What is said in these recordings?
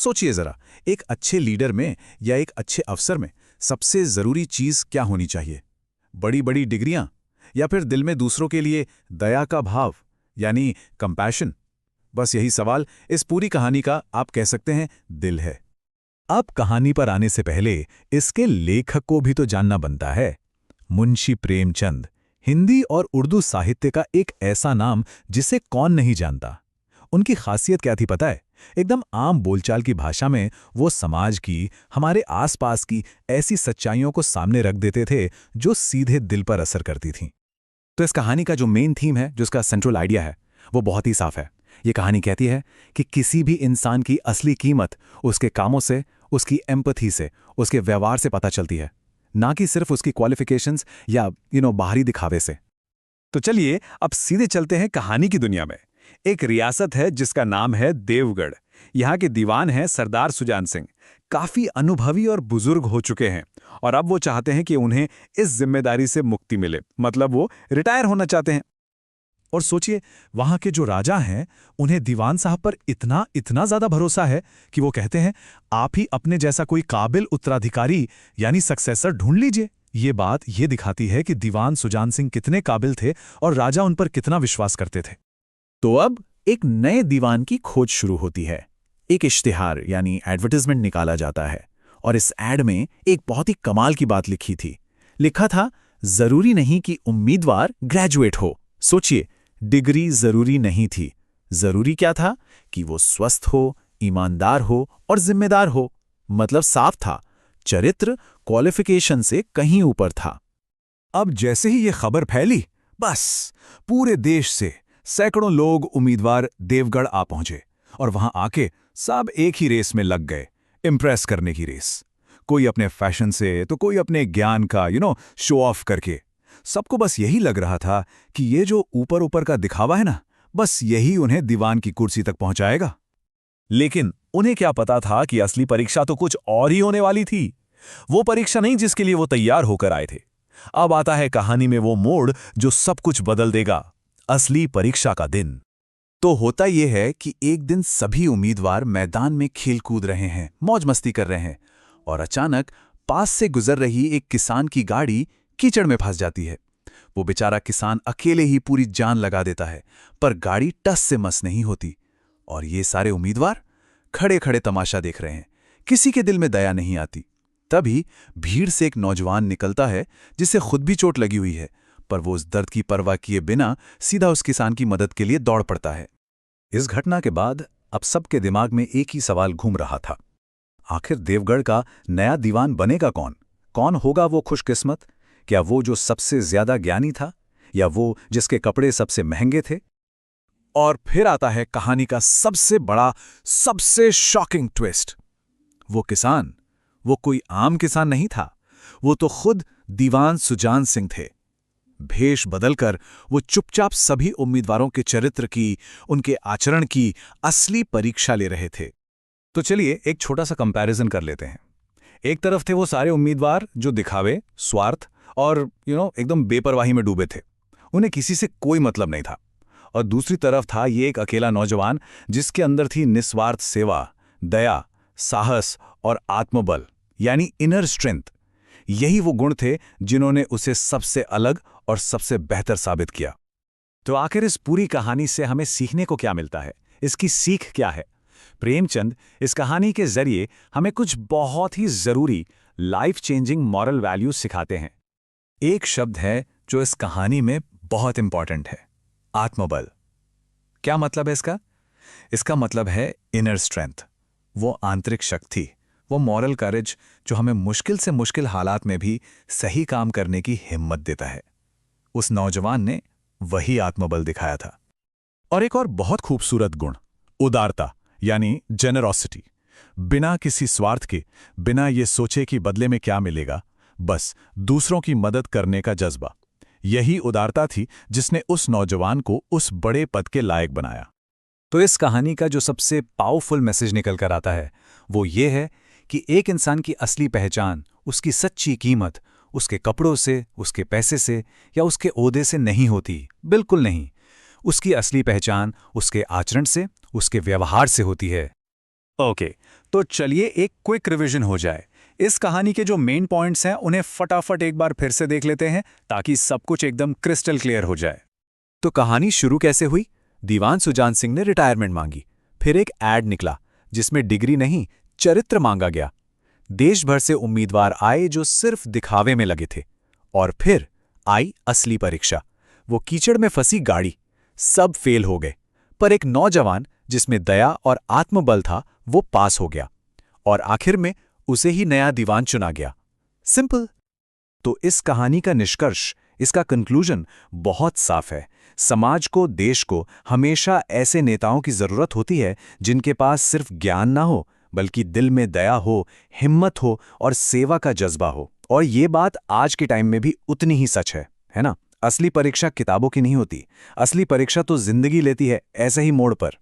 सोचिए जरा, एक अच्छे लीडर में या एक अच्छे अफसर में सबसे जरूरी चीज क्या होनी चाहिए? बड़ी बड़ी डिग्रियां या फिर दिल में दूसरों के लिए दया का भाव, यानी कंपैशन? बस यही सवाल इस पूरी कहानी का आप कह सकते हैं दिल है। अब कहानी पर आने से पहले इसके लेखक को भी तो जानना बनता है। मुंशी प्रेमचंद, हिंदी और उर्दू साहित्य का एक ऐसा नाम जिसे कौन नहीं जानता। उनकी खासियत क्या थी पता है? एकदम आम बोलचाल की भाषा में वो समाज की, हमारे आसपास की ऐसी सच्चाइयों को सामने रख देते थे जो सीधे दिल पर असर करती थीं। तो इस कहानी का जो मेन थीम है, जो इसका सेंट्रल आइडिया है, वो बहुत ही साफ है। ये कहानी कहती है कि किसी भी इंसान की असली कीमत उसके कामों से, उसकी एम्पैथी से, उसके व्यवहार से पता चलती है, ना कि सिर्फ उसकी क्वालिफिकेशंस या बाहरी दिखावे से। तो चलिए अब सीधे चलते हैं कहानी की दुनिया में। एक रियासत है जिसका नाम है देवगढ़। यहाँ के दीवान हैं सरदार सुजान सिंह। काफी अनुभवी और बुजुर्ग हो चुके हैं और अब वो चाहते हैं कि उन्हें इस जिम्मेदारी से मुक्ति मिले, मतलब वो रिटायर होना चाहते हैं। और सोचिए, वहां के जो राजा हैं, उन्हें दीवान साहब पर इतना इतना ज्यादा भरोसा है कि वो कहते हैं, आप ही अपने जैसा कोई काबिल उत्तराधिकारी यानी सक्सेसर ढूंढ लीजिए। ये बात ये दिखाती है कि दीवान सुजान सिंह कितने काबिल थे और राजा उन पर कितना विश्वास करते थे। तो अब एक नए दीवान की खोज शुरू होती है। एक इश्तिहार यानी एडवर्टाइजमेंट निकाला जाता है और इस एड में एक बहुत ही कमाल की बात लिखी थी। लिखा था, जरूरी नहीं कि उम्मीदवार ग्रेजुएट हो। सोचिए, डिग्री जरूरी नहीं थी। जरूरी क्या था? कि वो स्वस्थ हो, ईमानदार हो और जिम्मेदार हो। मतलब साफ था, चरित्र क्वालिफिकेशन से कहीं ऊपर था। अब जैसे ही ये खबर फैली, बस पूरे देश से सैकड़ों लोग उम्मीदवार देवगढ़ आ पहुंचे और वहां आके सब एक ही रेस में लग गए, इम्प्रेस करने की रेस। कोई अपने फैशन से तो कोई अपने ज्ञान का शो ऑफ करके। सबको बस यही लग रहा था कि ये जो ऊपर ऊपर का दिखावा है ना, बस यही उन्हें दीवान की कुर्सी तक पहुंचाएगा। लेकिन उन्हें क्या पता था कि असली परीक्षा तो कुछ और ही होने वाली थी। वो परीक्षा नहीं जिसके लिए वो तैयार होकर आए थे। अब आता है कहानी में वो मोड़ जो सब कुछ बदल देगा, असली परीक्षा का दिन। तो होता यह है कि एक दिन सभी उम्मीदवार मैदान में खेल कूद रहे हैं, मौज मस्ती कर रहे हैं, और अचानक पास से गुजर रही एक किसान की गाड़ी कीचड़ में फंस जाती है। वो बेचारा किसान अकेले ही पूरी जान लगा देता है, पर गाड़ी टस से मस नहीं होती। और ये सारे उम्मीदवार खड़े खड़े तमाशा देख रहे हैं। किसी के दिल में दया नहीं आती। तभी भीड़ से एक नौजवान निकलता है जिसे खुद भी चोट लगी हुई है, पर वो उस दर्द की परवाह किए बिना सीधा उस किसान की मदद के लिए दौड़ पड़ता है। इस घटना के बाद अब सबके दिमाग में एक ही सवाल घूम रहा था, आखिर देवगढ़ का नया दीवान बनेगा कौन? कौन होगा वो खुशकिस्मत? क्या वो जो सबसे ज्यादा ज्ञानी था, या वो जिसके कपड़े सबसे महंगे थे? और फिर आता है कहानी का सबसे बड़ा, सबसे शॉकिंग ट्विस्ट। वो किसान, वो कोई आम किसान नहीं था। वो तो खुद दीवान सुजान सिंह थे। भेष बदलकर वो चुपचाप सभी उम्मीदवारों के चरित्र की, उनके आचरण की असली परीक्षा ले रहे थे। तो चलिए एक छोटा सा कंपैरिजन कर लेते हैं। एक तरफ थे वो सारे उम्मीदवार जो दिखावे, स्वार्थ और एकदम बेपरवाही में डूबे थे। उन्हें किसी से कोई मतलब नहीं था। और दूसरी तरफ था ये एक अकेला नौजवान जिसके अंदर थी निस्वार्थ सेवा, दया, साहस और आत्मबल, यानी इनर स्ट्रेंथ। यही वो गुण थे जिन्होंने उसे सबसे अलग और सबसे बेहतर साबित किया। तो आखिर इस पूरी कहानी से हमें सीखने को क्या मिलता है? इसकी सीख क्या है? प्रेमचंद इस कहानी के जरिए हमें कुछ बहुत ही जरूरी लाइफ चेंजिंग मॉरल वैल्यूज सिखाते हैं। एक शब्द है जो इस कहानी में बहुत इंपॉर्टेंट है, आत्मबल। क्या मतलब है इसका? इसका मतलब है इनर स्ट्रेंथ, वो आंतरिक शक्ति, वो मॉरल करेज जो हमें मुश्किल से मुश्किल हालात में भी सही काम करने की हिम्मत देता है। उस नौजवान ने वही आत्मबल दिखाया था। और एक और बहुत खूबसूरत गुण, उदारता यानी जेनरोसिटी। बिना किसी स्वार्थ के, बिना ये सोचे कि बदले में क्या मिलेगा, बस दूसरों की मदद करने का जज्बा। यही उदारता थी जिसने उस नौजवान को उस बड़े पद के लायक बनाया। तो इस कहानी का जो सबसे पावरफुल मैसेज निकल कर आता है वो ये है कि एक इंसान की असली पहचान, उसकी सच्ची कीमत उसके कपड़ों से, उसके पैसे से या उसके ओहदे से नहीं होती। बिल्कुल नहीं। उसकी असली पहचान उसके आचरण से, उसके व्यवहार से होती है। ओके, तो चलिए एक क्विक रिवीजन हो जाए। इस कहानी के जो मेन पॉइंट्स हैं उन्हें फटाफट एक बार फिर से देख लेते हैं ताकि सब कुछ एकदम क्रिस्टल क्लियर हो जाए। तो कहानी शुरू कैसे हुई? दीवान सुजान सिंह ने रिटायरमेंट मांगी। फिर एक एड निकला जिसमें डिग्री नहीं, चरित्र मांगा गया। देश भर से उम्मीदवार आए जो सिर्फ दिखावे में लगे थे। और फिर आई असली परीक्षा, वो कीचड़ में फंसी गाड़ी। सब फेल हो गए, पर एक नौजवान जिसमें दया और आत्मबल था वो पास हो गया। और आखिर में उसे ही नया दीवान चुना गया। सिंपल। तो इस कहानी का निष्कर्ष, इसका कंक्लूजन बहुत साफ है। समाज को, देश को हमेशा ऐसे नेताओं की जरूरत होती है जिनके पास सिर्फ ज्ञान ना हो, बल्कि दिल में दया हो, हिम्मत हो और सेवा का जज्बा हो। और ये बात आज के टाइम में भी उतनी ही सच है ना? असली परीक्षा किताबों की नहीं होती, असली परीक्षा तो जिंदगी लेती है ऐसे ही मोड़ पर।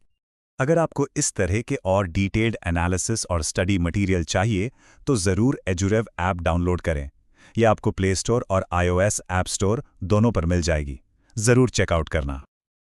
अगर आपको इस तरह के और डिटेल्ड एनालिसिस और स्टडी मटेरियल चाहिए तो ज़रूर एजुरेव ऐप डाउनलोड करें। यह आपको प्ले स्टोर और iOS ऐप स्टोर दोनों पर मिल जाएगी। ज़रूर चेकआउट करना।